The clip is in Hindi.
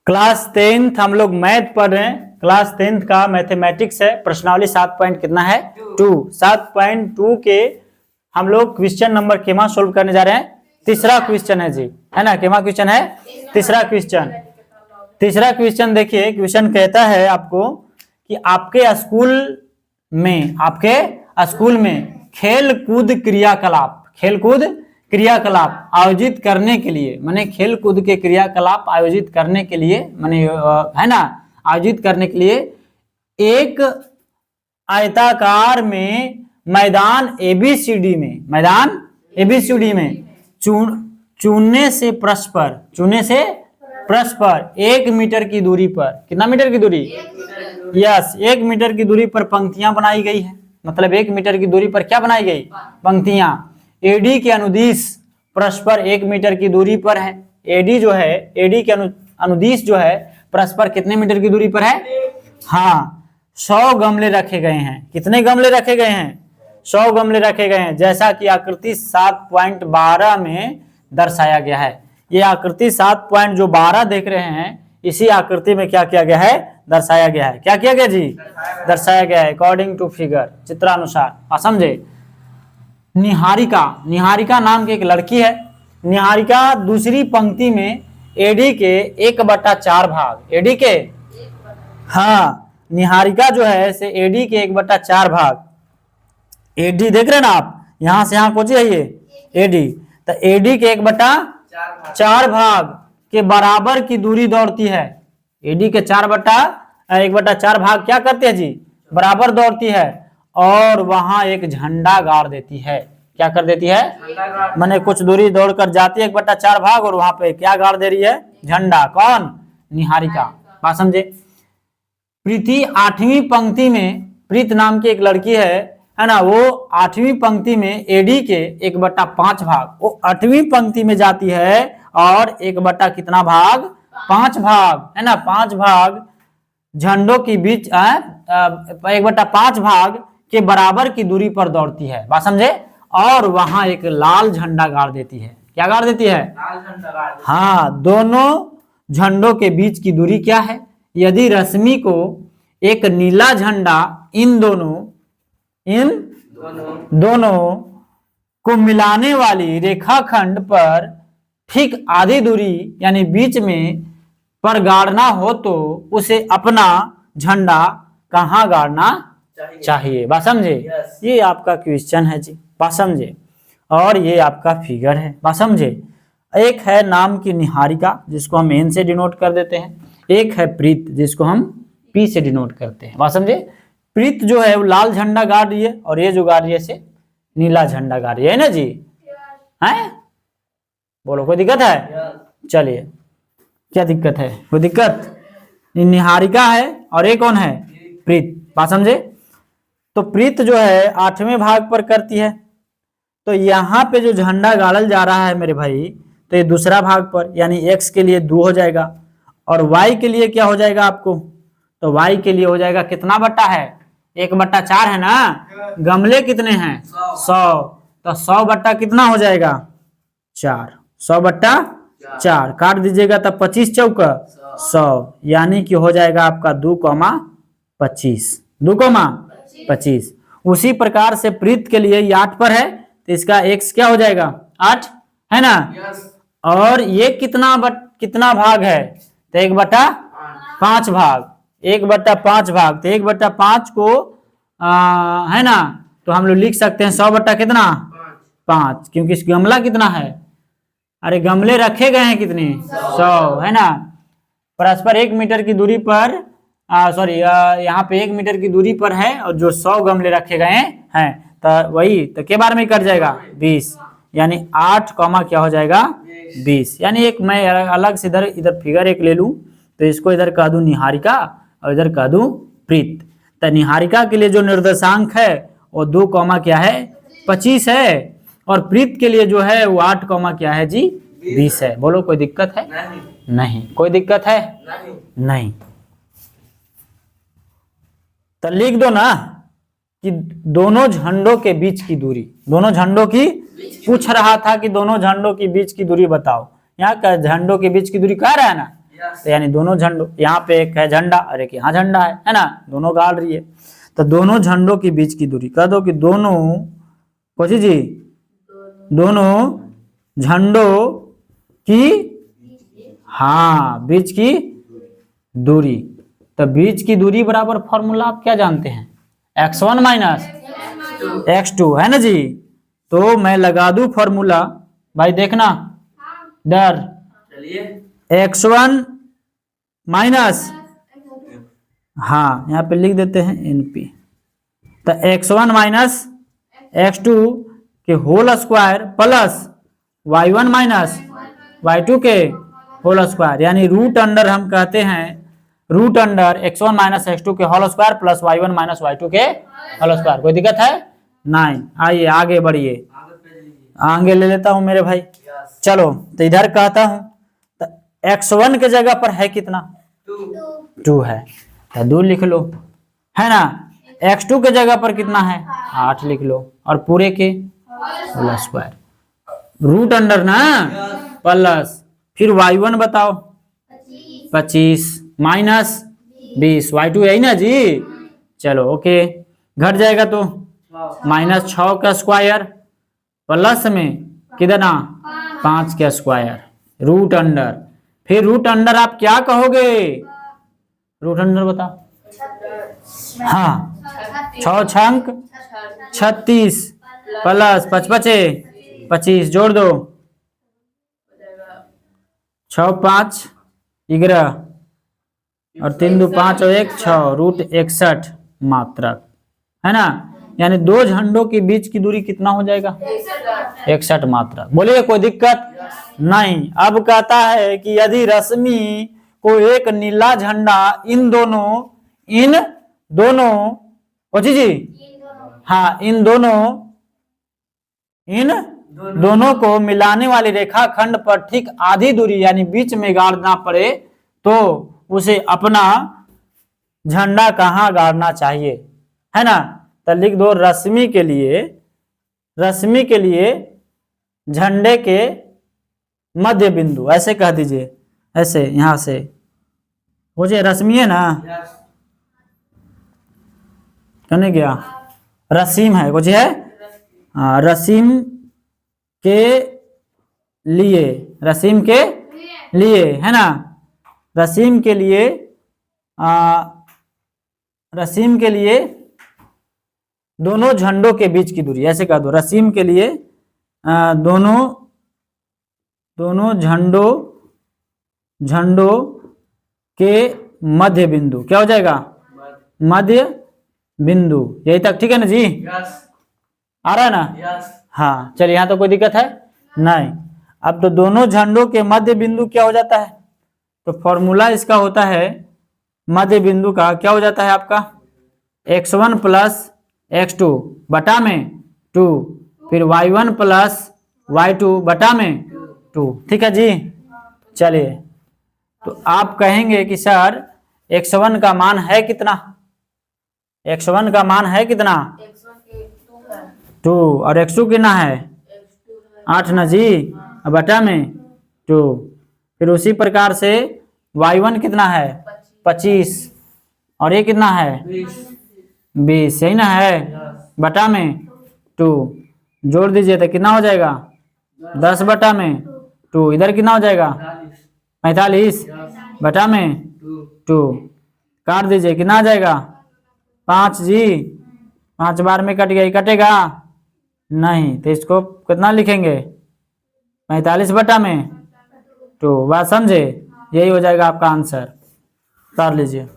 क्लास 10th हम लोग मैथ पढ़ रहे हैं। क्लास 10th का मैथमेटिक्स है। प्रश्नावली 7 पॉइंट कितना है 2। 7.2 के हम लोग क्वेश्चन नंबर केमा सोल्व करने जा रहे हैं। तीसरा क्वेश्चन है जी, है ना। केमा क्वेश्चन है तीसरा क्वेश्चन। तीसरा क्वेश्चन देखिए, क्वेश्चन कहता है आपको कि आपके स्कूल में खेल कूद क्रियाकलाप आयोजित करने के लिए, माने खेल कूद के क्रियाकलाप आयोजित करने के लिए, माने है ना, आयोजित करने के लिए एक आयताकार में मैदान एबीसीडी में चूने से परस्पर 1 मीटर की दूरी पर, कितना मीटर की दूरी, यस 1 मीटर की दूरी पर पंक्तियां बनाई गई है। मतलब 1 मीटर की दूरी पर क्या बनाई गई, पंक्तियां। एडी के अनुदिश परस्पर 1 मीटर की दूरी पर है। एडी के अनुदिश जो है परस्पर कितने मीटर की दूरी पर है। हाँ, 100 गमले रखे गए हैं। कितने गमले रखे गए हैं, 100 गमले रखे गए हैं, जैसा कि आकृति 7.12 में दर्शाया गया है। ये आकृति 7.12 देख रहे हैं, इसी आकृति में क्या किया गया है, दर्शाया गया है। क्या किया गया जी, दर्शाया गया है अकॉर्डिंग टू फिगर, चित्रानुसार। समझे। निहारिका नाम की एक लड़की है। निहारिका दूसरी पंक्ति में एडी के 1/4 भाग, एडी के, हाँ, निहारिका जो है से एडी के 1/4 भाग, एडी देख रहे हैं ना आप, यहां से यहां पहुंची है ये एडी, तो एडी के 1/4 भाग के बराबर की दूरी दौड़ती है। एडी के 1/4 भाग क्या करते हैं जी, बराबर दौड़ती है, और वहां एक झंडा गाड़ देती है। क्या कर देती है, माने कुछ दूरी दौड़कर जाती है 1/4 भाग, और वहां पे क्या गाड़ दे रही है, झंडा। कौन, निहारिका। बात समझे। प्रीति 8वीं पंक्ति में, प्रीत नाम की एक लड़की है ना, वो 8वीं पंक्ति में एडी के 1/5 भाग, वो 8वीं पंक्ति में जाती है और 1 कितना भाग, 5 भाग, है ना, 5 भाग झंडों के बीच 1/5 भाग के बराबर की दूरी पर दौड़ती है। बात समझे। और वहां एक लाल झंडा गाड़ देती है। क्या गाड़ देती है, लाल झंडा गाड़ देती है। हाँ, दोनों झंडों के बीच की दूरी क्या है। यदि रश्मि को एक नीला झंडा इन दोनों को मिलाने वाली रेखाखंड पर ठीक आधी दूरी यानी बीच में पर गाड़ना हो, तो उसे अपना झंडा कहाँ गाड़ना चाहिए। बात समझे। ये आपका क्वेश्चन है जी। बात समझे। और ये आपका फिगर है। बात समझे। एक है नाम की निहारिका, जिसको हम एन से डिनोट कर देते हैं। एक है प्रीत, जिसको हम पी से डिनोट करते हैं। बात समझे। प्रीत जो है वो लाल झंडा गाड़ रही है, और ये जो गाड़ रही है से नीला झंडा गाड़ रही है ना जी। है, बोलो कोई दिक्कत है। चलिए, क्या दिक्कत है, कोई दिक्कत। निहारिका है और ये कौन है, प्रीत। बात समझे। तो प्रीत जो है 8वें भाग पर करती है, तो यहाँ पे जो झंडा गाड़ल जा रहा है मेरे भाई, तो ये दूसरा भाग पर, यानी x के लिए 2 हो जाएगा, और y के लिए क्या हो जाएगा आपको, तो y के लिए हो जाएगा कितना बट्टा है, 1/4 है ना। गमले कितने हैं, 100, तो 100 बट्टा कितना हो जाएगा, 4, 100/4 काट दीजिएगा, तब 25 चौका 100, यानी कि हो जाएगा आपका 2,25। उसी प्रकार से प्रीत के लिए ये 8 पर है, तो इसका x क्या हो जाएगा, 8 है ना। और ये कितना भाग है, तो 1/5 भाग, 1/5 भाग, तो 1/5 को है ना, तो हम लोग लिख सकते हैं 100 बट्टा कितना, 5, क्योंकि इस गमला कितना है, अरे गमले रखे गए हैं कितने, 100, है ना। परस्पर 1 मीटर की दूरी पर, यहाँ पे 1 मीटर की दूरी पर है, और जो 100 गमले रखे गए हैं, तो वही तो के बार में कर जाएगा 20, यानी 8 कॉमा क्या हो जाएगा 20। यानी एक मैं अलग से इधर फिगर एक ले लूं, तो इसको इधर कह दूं निहारिका और इधर कह दूं प्रीत। तो निहारिका के लिए जो निर्देशांक है वो 2 कॉमा क्या है 25 है, और प्रीत के लिए जो है वो 8 कॉमा क्या है जी 20 है। बोलो कोई दिक्कत है, नहीं कोई दिक्कत है, नहीं। तो लिख दो ना कि दोनों झंडों के बीच की दूरी, दोनों झंडों की, पूछ रहा था कि दोनों झंडों के बीच की दूरी बताओ। यहाँ का झंडों के बीच की दूरी कह रहा है ना, तो यानी दोनों झंडों, यहाँ पे एक है झंडा और एक यहाँ झंडा है ना, दोनों गाड़ रही है। तो दोनों झंडों के बीच की दूरी, कह दो कि दोनों कोची जी, दोनों झंडों की, हाँ, बीच की दूरी। तो बीच की दूरी बराबर फॉर्मूला आप क्या जानते हैं, x1 माइनस x2 है ना जी। तो मैं लगा दूं फॉर्मूला, भाई देखना डर, x1 माइनस, हाँ यहाँ पे लिख देते हैं NP। तो x1 माइनस x2 के whole square plus y1 minus y2 के होल स्क्वायर, यानी रूट अंडर हम कहते हैं, root under x1 minus x2 के whole square plus y1 minus y2 के होल स्क्वायर। कोई दिक्कत है नहीं, आइए आगे बढ़िए, आगे ले लेता हूं मेरे भाई। चलो तो इधर कहता हूं, तो x1 के जगह पर है कितना, 2 है, तो 2 लिख लो, है ना। x2 के जगह पर कितना है, 8 लिख लो, और पूरे के होल स्क्वायर, रूट अंडर ना प्लस, फिर y1 बताओ 25 माइनस 20, y2 यही ना जी। चलो ओके, घट जाएगा तो -6 का स्क्वायर प्लस में कितना 5 का स्क्वायर, रूट अंडर, फिर रूट अंडर आप क्या कहोगे, रूट अंडर बताओ, हाँ 6 छंक 36 प्लस 5 25 जोड़ दो, 6 5 11 और 3 2 5 और 1 6, रूट 61 मात्रक, है ना। यानी दो झंडों के बीच की दूरी कितना हो जाएगा, 61 मात्रक। बोलिए कोई दिक्कत नहीं। अब कहता है कि यदि रश्मि को एक नीला झंडा इन दोनों कोची जी, हाँ इन दोनों को मिलाने वाली रेखाखंड पर ठीक आधी दूरी यानी बीच में गाड़ना पड़े, तो उसे अपना झंडा कहाँ गाड़ना चाहिए, है ना। तो लिख दो रश्मि के लिए झंडे के मध्य बिंदु, ऐसे कह दीजिए, ऐसे यहां से हो जाए, रश्मि है ना, कहने गया रसीम है, कुछ है, हाँ रसीम के लिए है ना, रसीम के लिए दोनों झंडों के बीच की दूरी, ऐसे कह दो, रसीम के लिए दोनों झंडों के मध्य बिंदु, क्या हो जाएगा, मध्य बिंदु, यही तक ठीक है ना जी, आ रहा है ना, हाँ चलिए, यहाँ तो कोई दिक्कत है नहीं। अब तो दोनों झंडों के मध्य बिंदु क्या हो जाता है, तो फॉर्मूला इसका होता है, मध्य बिंदु का क्या हो जाता है आपका, x1 प्लस x2 बटा में 2, फिर y1 प्लस y2 बटा में 2, ठीक है जी। चलिए, तो आप कहेंगे कि सर x1 का मान है कितना, x1 का मान है कितना, 2, और x2 कितना है, 8 ना जी, बटा में 2, फिर उसी प्रकार से y1 कितना है 25, और ये कितना है 20, यही ना है, बटा में 2, जोड़ दीजिए तो कितना हो जाएगा 10 बटा में 2, इधर कितना हो जाएगा 45 बटा में 2, काट दीजिए कितना आ जाएगा 5 जी, 5 बार में कट गया, कटेगा नहीं, तो इसको कितना लिखेंगे 45 बटा में 2, बात समझे, यही हो जाएगा आपका आंसर, कर लीजिए।